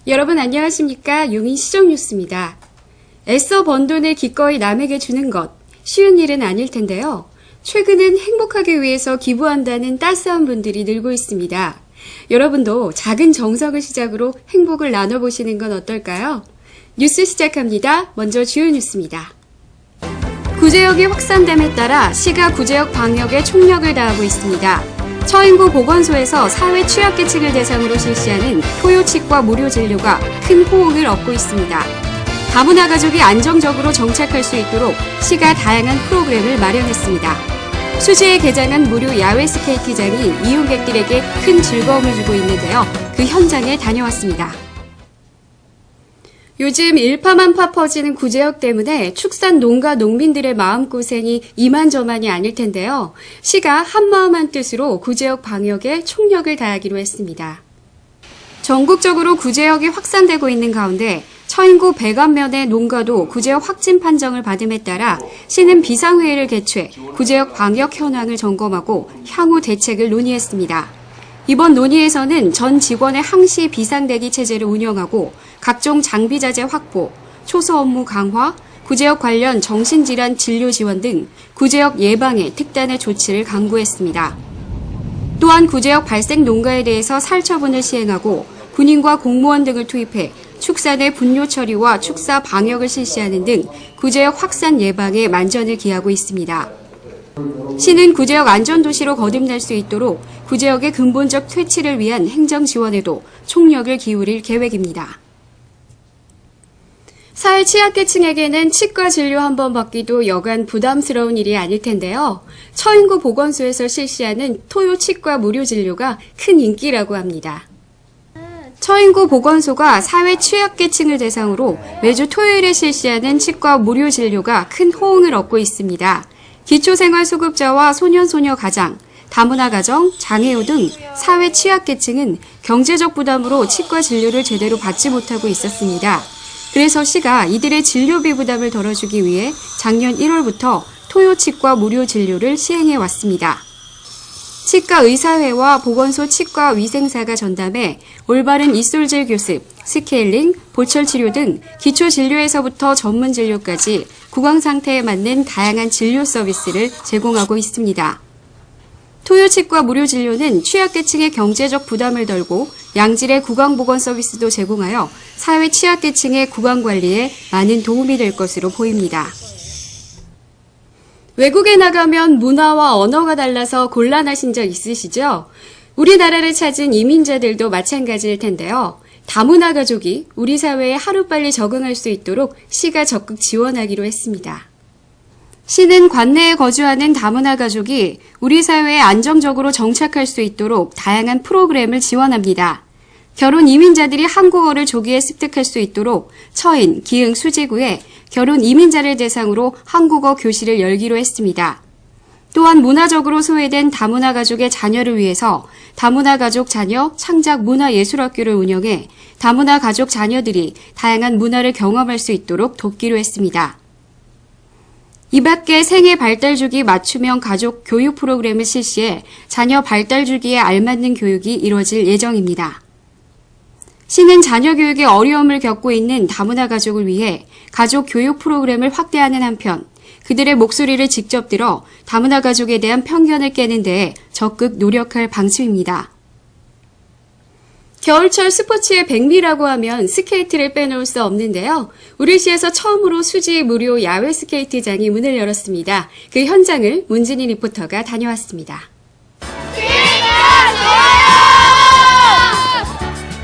여러분 안녕하십니까? 용인 시정뉴스입니다. 애써 번 돈을 기꺼이 남에게 주는 것, 쉬운 일은 아닐 텐데요. 최근엔 행복하기 위해서 기부한다는 따스한 분들이 늘고 있습니다. 여러분도 작은 정성을 시작으로 행복을 나눠보시는 건 어떨까요? 뉴스 시작합니다. 먼저 주요 뉴스입니다. 구제역이 확산됨에 따라 시가 구제역 방역에 총력을 다하고 있습니다. 처인구 보건소에서 사회 취약계층을 대상으로 실시하는 토요치과 무료 진료가 큰 호응을 얻고 있습니다. 다문화 가족이 안정적으로 정착할 수 있도록 시가 다양한 프로그램을 마련했습니다. 수지에 개장한 무료 야외 스케이트장이 이용객들에게 큰 즐거움을 주고 있는데요. 그 현장에 다녀왔습니다. 요즘 일파만파 퍼지는 구제역 때문에 축산 농가 농민들의 마음고생이 이만저만이 아닐 텐데요. 시가 한마음 한뜻으로 구제역 방역에 총력을 다하기로 했습니다. 전국적으로 구제역이 확산되고 있는 가운데 처인구 백안면의 농가도 구제역 확진 판정을 받음에 따라 시는 비상회의를 개최 구제역 방역 현황을 점검하고 향후 대책을 논의했습니다. 이번 논의에서는 전 직원의 항시 비상대기 체제를 운영하고 각종 장비 자재 확보, 초소 업무 강화, 구제역 관련 정신질환 진료 지원 등 구제역 예방에 특단의 조치를 강구했습니다. 또한 구제역 발생 농가에 대해서 살처분을 시행하고 군인과 공무원 등을 투입해 축산의 분뇨 처리와 축사 방역을 실시하는 등 구제역 확산 예방에 만전을 기하고 있습니다. 시는 구제역 안전도시로 거듭날 수 있도록 구제역의 근본적 퇴치를 위한 행정 지원에도 총력을 기울일 계획입니다. 사회 취약계층에게는 치과 진료 한 번 받기도 여간 부담스러운 일이 아닐 텐데요. 처인구 보건소에서 실시하는 토요 치과 무료 진료가 큰 인기라고 합니다. 처인구 보건소가 사회 취약계층을 대상으로 매주 토요일에 실시하는 치과 무료 진료가 큰 호응을 얻고 있습니다. 기초생활수급자와 소년소녀 가장, 다문화 가정, 장애우 등 사회 취약계층은 경제적 부담으로 치과 진료를 제대로 받지 못하고 있었습니다. 그래서 시가 이들의 진료비 부담을 덜어주기 위해 작년 1월부터 토요치과 무료 진료를 시행해 왔습니다. 치과의사회와 보건소 치과위생사가 전담해 올바른 입술질 교습, 스케일링, 보철치료 등 기초진료에서부터 전문진료까지 구강 상태에 맞는 다양한 진료 서비스를 제공하고 있습니다. 토요치과 무료 진료는 취약계층의 경제적 부담을 덜고 양질의 구강보건 서비스도 제공하여 사회 취약계층의 구강관리에 많은 도움이 될 것으로 보입니다. 외국에 나가면 문화와 언어가 달라서 곤란하신 적 있으시죠? 우리나라를 찾은 이민자들도 마찬가지일 텐데요. 다문화 가족이 우리 사회에 하루빨리 적응할 수 있도록 시가 적극 지원하기로 했습니다. 시는 관내에 거주하는 다문화 가족이 우리 사회에 안정적으로 정착할 수 있도록 다양한 프로그램을 지원합니다. 결혼 이민자들이 한국어를 조기에 습득할 수 있도록 처인, 기흥, 수지구에 결혼 이민자를 대상으로 한국어 교실을 열기로 했습니다. 또한 문화적으로 소외된 다문화 가족의 자녀를 위해서 다문화 가족 자녀 창작 문화예술학교를 운영해 다문화 가족 자녀들이 다양한 문화를 경험할 수 있도록 돕기로 했습니다. 이 밖에 생애 발달주기 맞춤형 가족 교육 프로그램을 실시해 자녀 발달주기에 알맞는 교육이 이루어질 예정입니다. 시는 자녀 교육에 어려움을 겪고 있는 다문화 가족을 위해 가족 교육 프로그램을 확대하는 한편 그들의 목소리를 직접 들어 다문화 가족에 대한 편견을 깨는 데에 적극 노력할 방침입니다. 겨울철 스포츠의 백미라고 하면 스케이트를 빼놓을 수 없는데요. 우리 시에서 처음으로 수지 무료 야외 스케이트장이 문을 열었습니다. 그 현장을 문진희 리포터가 다녀왔습니다.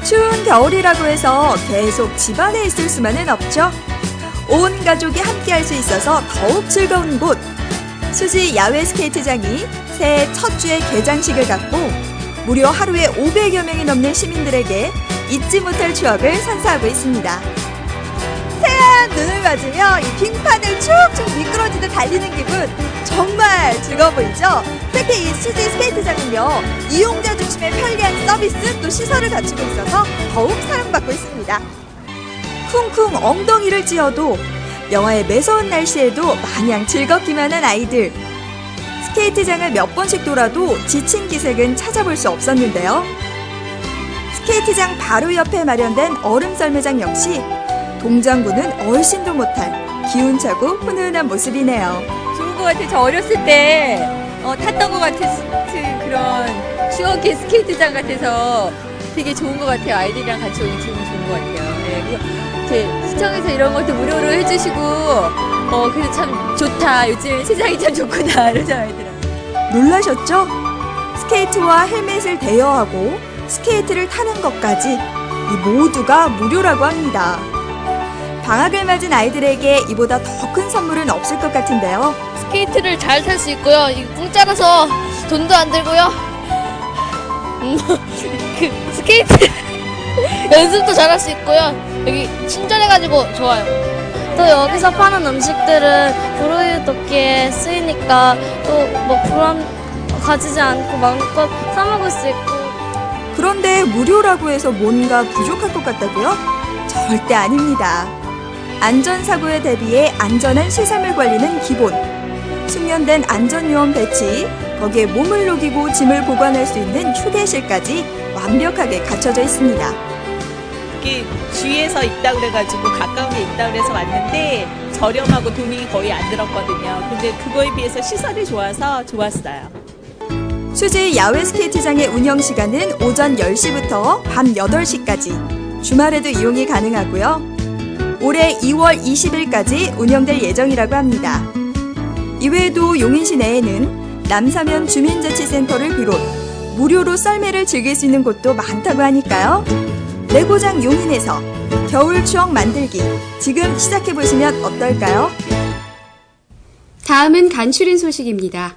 추운 겨울이라고 해서 계속 집안에 있을 수만은 없죠. 온 가족이 함께할 수 있어서 더욱 즐거운 곳. 수지 야외 스케이트장이 새해 첫 주에 개장식을 갖고 무려 하루에 500여 명이 넘는 시민들에게 잊지 못할 추억을 선사하고 있습니다. 새하얀 눈을 맞으며 이 빙판을 쭉쭉 미끄러지듯 달리는 기분 정말 즐거워 보이죠? 특히 이 수지 스케이트장은요, 이용자 중심의 편리한 서비스 또 시설을 갖추고 있어서 더욱 사랑받고 있습니다. 쿵쿵 엉덩이를 찧어도 영하의 매서운 날씨에도 마냥 즐겁기만 한 아이들. 스케이트장을 몇 번씩 돌아도 지친 기색은 찾아볼 수 없었는데요. 스케이트장 바로 옆에 마련된 얼음 썰매장 역시 동장군은 얼씬도 못할 기운차고 훈훈한 모습이네요. 좋은 것 같아요. 저 어렸을 때 탔던 것 같은 그런 추억의 스케이트장 같아서 되게 좋은 것 같아요. 아이들이랑 같이 오기 좋은 것 같아요. 네, 그래서 제 시청에서 이런 것도 무료로 해주시고 그래서 참 좋다. 요즘 세상이 참 좋구나. 이런 생각이 들어요. 놀라셨죠? 스케이트와 헬멧을 대여하고 스케이트를 타는 것까지 이 모두가 무료라고 합니다. 방학을 맞은 아이들에게 이보다 더 큰 선물은 없을 것 같은데요. 스케이트를 잘 탈 수 있고요. 이거 공짜라서 돈도 안 들고요. 그 스케이트 연습도 잘할 수 있고요. 여기 친절해가지고 좋아요. 또 여기서 파는 음식들은 불우이웃 돕기에 쓰이니까 또 뭐 불안 가지지 않고 마음껏 사 먹을 수 있고. 그런데 무료라고 해서 뭔가 부족할 것 같다고요? 절대 아닙니다. 안전사고에 대비해 안전한 시설물 관리는 기본. 숙련된 안전요원 배치, 거기에 몸을 녹이고 짐을 보관할 수 있는 휴게실까지 완벽하게 갖춰져 있습니다. 이게 주위에서 있다 그래가지고 가까운 데 있다 그래서 왔는데 저렴하고 돈이 거의 안 들었거든요. 근데 그거에 비해서 시설이 좋아서 좋았어요. 수지 야외 스케이트장의 운영 시간은 오전 10시부터 밤 8시까지, 주말에도 이용이 가능하고요. 올해 2월 20일까지 운영될 예정이라고 합니다. 이외에도 용인시 내에는 남사면 주민자치센터를 비롯 무료로 썰매를 즐길 수 있는 곳도 많다고 하니까요. 레고장 용인에서 겨울 추억 만들기 지금 시작해보시면 어떨까요? 다음은 간추린 소식입니다.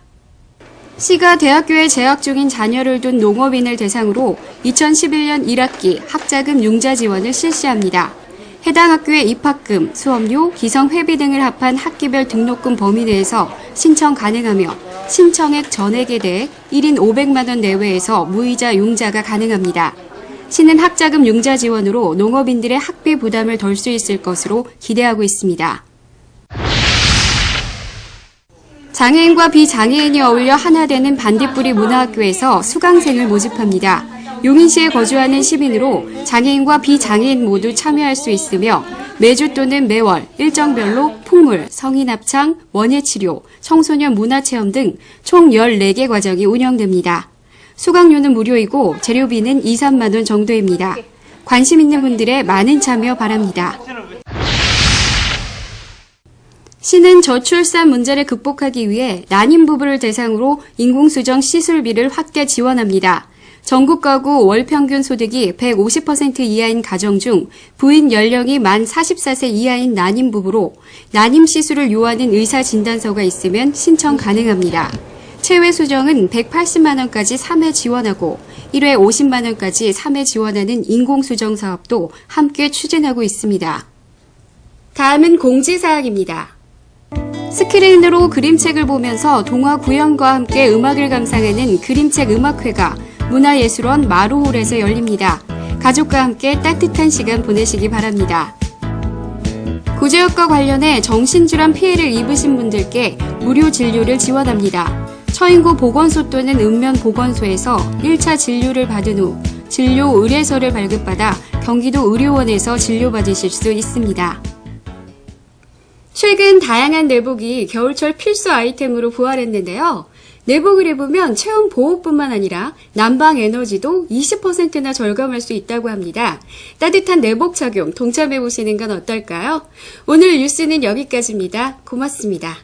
시가 대학교에 재학 중인 자녀를 둔 농업인을 대상으로 2011년 1학기 학자금 융자 지원을 실시합니다. 해당 학교의 입학금, 수업료, 기성회비 등을 합한 학기별 등록금 범위 내에서 신청 가능하며 신청액 전액에 대해 1인 500만 원 내외에서 무이자 융자가 가능합니다. 시는 학자금 융자 지원으로 농업인들의 학비 부담을 덜 수 있을 것으로 기대하고 있습니다. 장애인과 비장애인이 어울려 하나 되는 반딧불이 문화학교에서 수강생을 모집합니다. 용인시에 거주하는 시민으로 장애인과 비장애인 모두 참여할 수 있으며 매주 또는 매월 일정별로 풍물, 성인 합창, 원예치료, 청소년 문화체험 등 총 14개 과정이 운영됩니다. 수강료는 무료이고 재료비는 2, 3만 원 정도입니다. 관심 있는 분들의 많은 참여 바랍니다. 시는 저출산 문제를 극복하기 위해 난임 부부를 대상으로 인공수정 시술비를 확대 지원합니다. 전국 가구 월 평균 소득이 150% 이하인 가정 중 부인 연령이 만 44세 이하인 난임 부부로 난임 시술을 요하는 의사 진단서가 있으면 신청 가능합니다. 체외 수정은 180만 원까지 3회 지원하고 1회 50만 원까지 3회 지원하는 인공수정 사업도 함께 추진하고 있습니다. 다음은 공지사항입니다. 스크린으로 그림책을 보면서 동화 구현과 함께 음악을 감상하는 그림책 음악회가 문화예술원 마루홀에서 열립니다. 가족과 함께 따뜻한 시간 보내시기 바랍니다. 구제역과 관련해 정신질환 피해를 입으신 분들께 무료 진료를 지원합니다. 처인구 보건소 또는 읍면보건소에서 1차 진료를 받은 후 진료 의뢰서를 발급받아 경기도 의료원에서 진료받으실 수 있습니다. 최근 다양한 내복이 겨울철 필수 아이템으로 부활했는데요. 내복을 입으면 체온 보호뿐만 아니라 난방 에너지도 20%나 절감할 수 있다고 합니다. 따뜻한 내복 착용 동참해 보시는 건 어떨까요? 오늘 뉴스는 여기까지입니다. 고맙습니다.